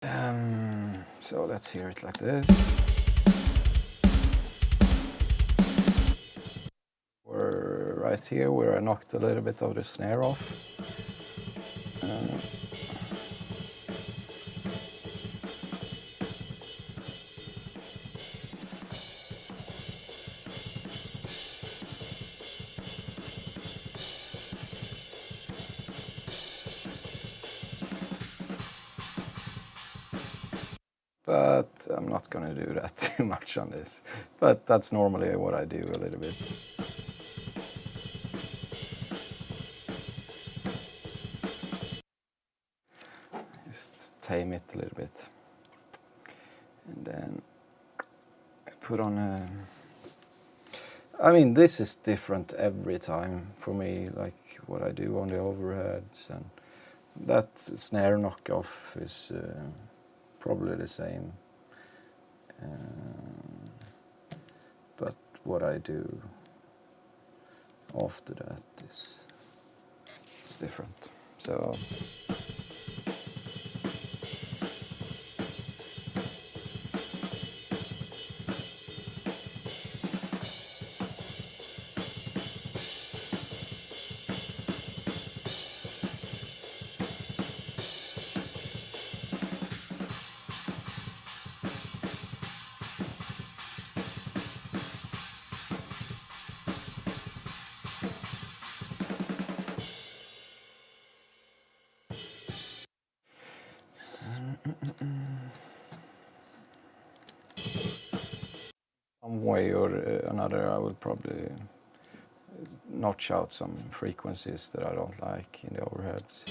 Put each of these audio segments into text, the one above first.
So let's hear it like this. We're right here where I knocked a little bit of the snare off. But I'm not going to do that too much on this. But that's normally what I do a little bit. Just tame it a little bit. And then I put on a... I mean, this is different every time for me, like what I do on the overheads. And that snare knockoff is... probably the same, but what I do after that is different. So some way or another, I will probably notch out some frequencies that I don't like in the overheads.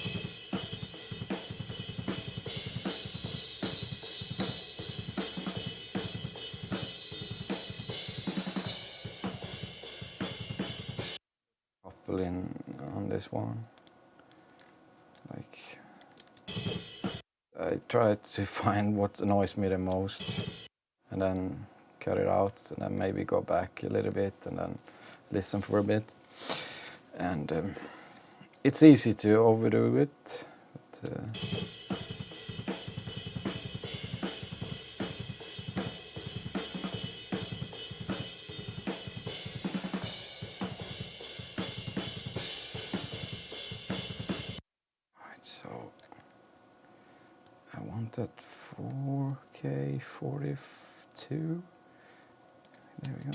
Couple in on this one. Like, I try to find what annoys me the most, and then cut it out, and then maybe go back a little bit, and then listen for a bit. And it's easy to overdo it. But, right, so I want that 4K 42. There we go.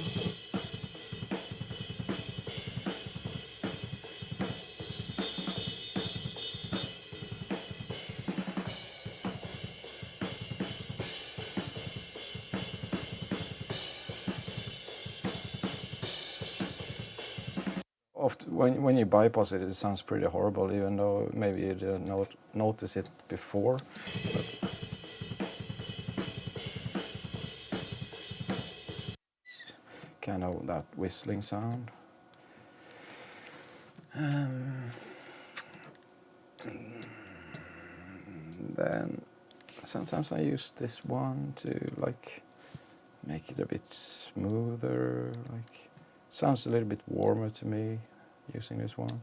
Often, when you bypass it, it sounds pretty horrible, even though maybe you didn't notice it before. But kind of that whistling sound. Then sometimes I use this one to like make it a bit smoother. Like, sounds a little bit warmer to me using this one.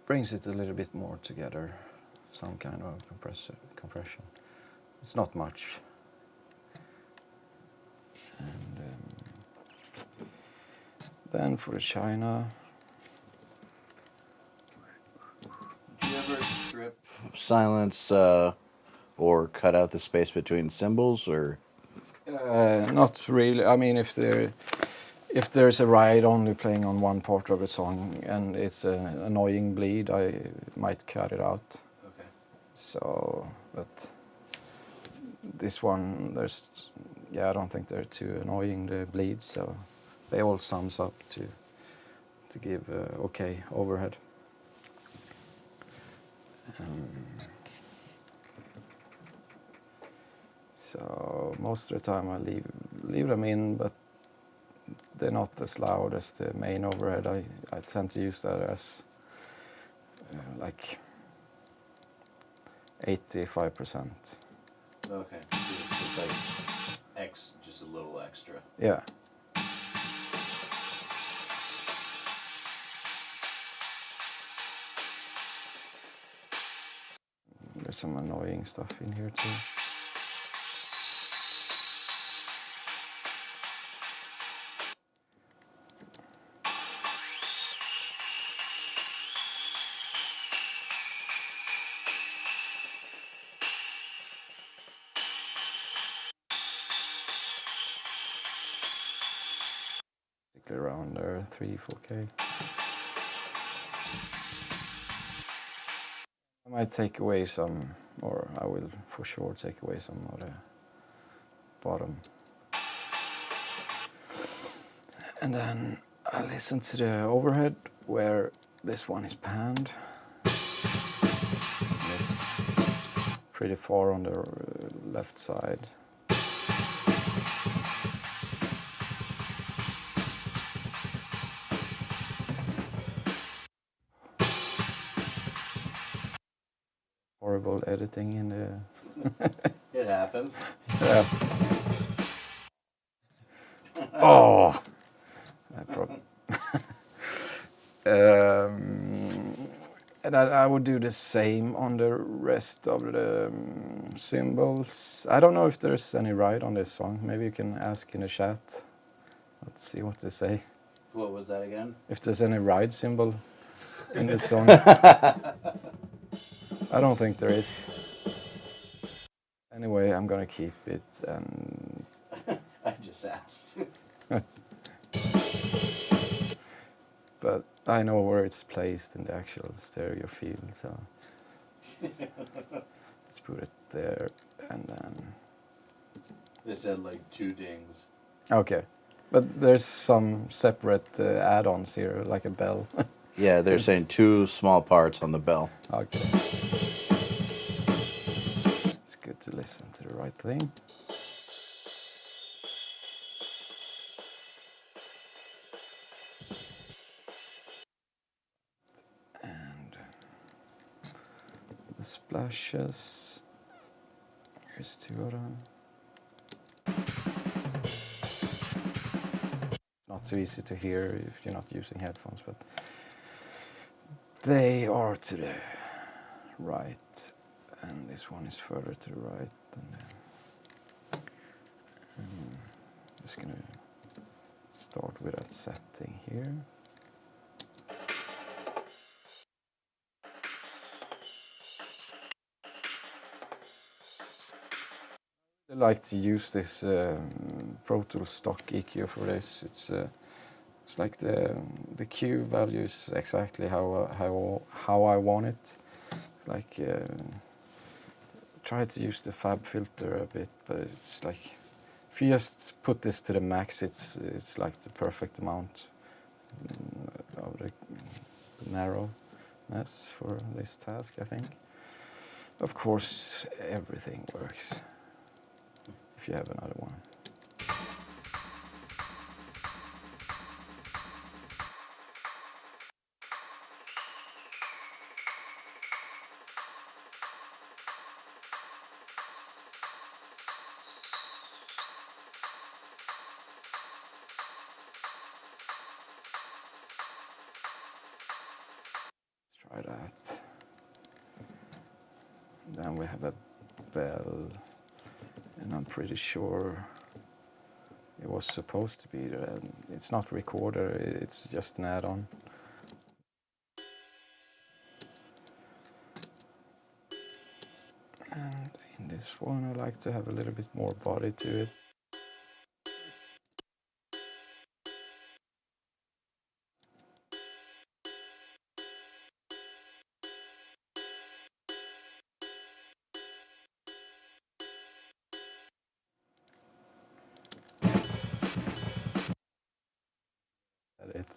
Brings it a little bit more together, some kind of compression. It's not much. And then for the China. Do you ever strip silence or cut out the space between cymbals, or? Not really. I mean, if there's a ride only playing on one part of a song and it's an annoying bleed, I might cut it out. Okay. So, but this one, I don't think they're too annoying, the bleeds, so they all sums up to give okay overhead. So most of the time I leave leave them in, but they're not as loud as the main overhead. I tend to use that as like 85%. Okay. So it's just like just a little extra. Yeah. There's some annoying stuff in here too. Around there, 3-4K. I might take away some, or I will for sure take away some of the bottom. And then I listen to the overhead where this one is panned. It's pretty far on the left side. Horrible editing in the... It happens. Yeah. Oh! And I would do the same on the rest of the cymbals. I don't know if there's any ride on this song. Maybe you can ask in the chat. Let's see what they say. What was that again? If there's any ride cymbal in this song. I don't think there is. Anyway, I'm gonna keep it and... I just asked. But I know where it's placed in the actual stereo field, so let's put it there, and then... They said like 2 dings. Okay, but there's some separate add-ons here, like a bell. Yeah, they're saying 2 small parts on the bell. Okay. It's good to listen to the right thing. And the splashes. Here's 2 of them. It's not so easy to hear if you're not using headphones, but they are to the right, and this one is further to the right. And I'm just gonna start with that setting here. I like to use this Pro Tools stock EQ for this. It's like the Q value is exactly how I want it. It's like try to use the fab filter a bit, but it's like if you just put this to the max, it's like the perfect amount of the narrowness for this task, I think. Of course, everything works if you have another one. Try that. Then we have a bell, and I'm pretty sure it was supposed to be there. It's not a recorder, it's just an add-on. And in this one I like to have a little bit more body to it.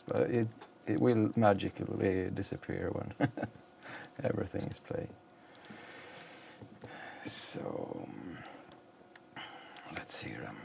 But it will magically disappear when everything is playing. So let's hear them.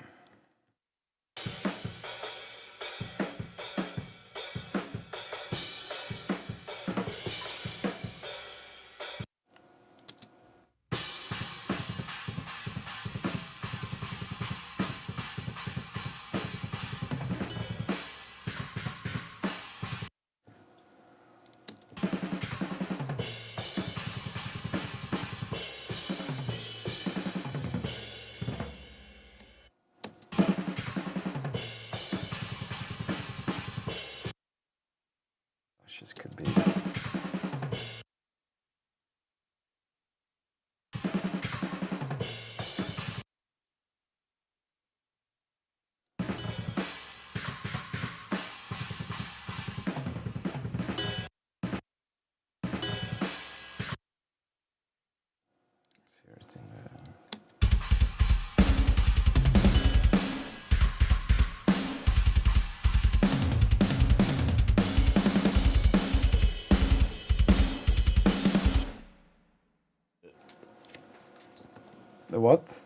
The what?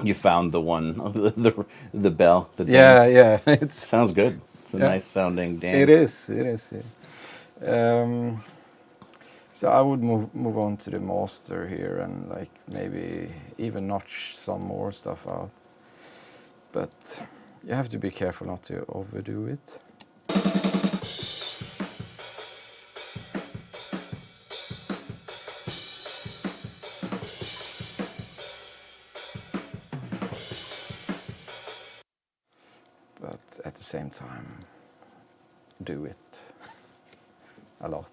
You found the one, the bell. The ding. Yeah, it's Sounds good. It's a Yeah. nice sounding ding. It is. Yeah. So I would move on to the master here and like maybe even notch some more stuff out. But you have to be careful not to overdo it. But at the same time, do it a lot.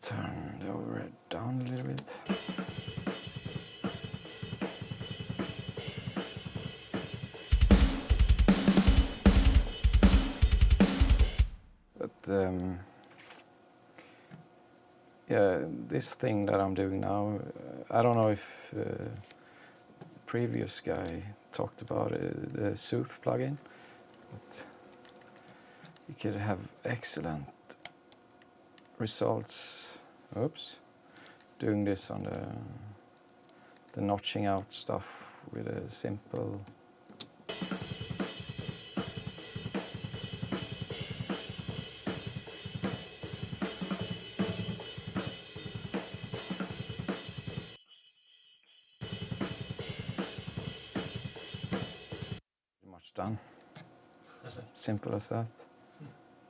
Turn the overhead down a little bit. But yeah, this thing that I'm doing now, I don't know if previous guy talked about it, the Soothe plugin, but you could have excellent results. Oops, doing this on the notching out stuff with a simple. Pretty much done. Simple as that.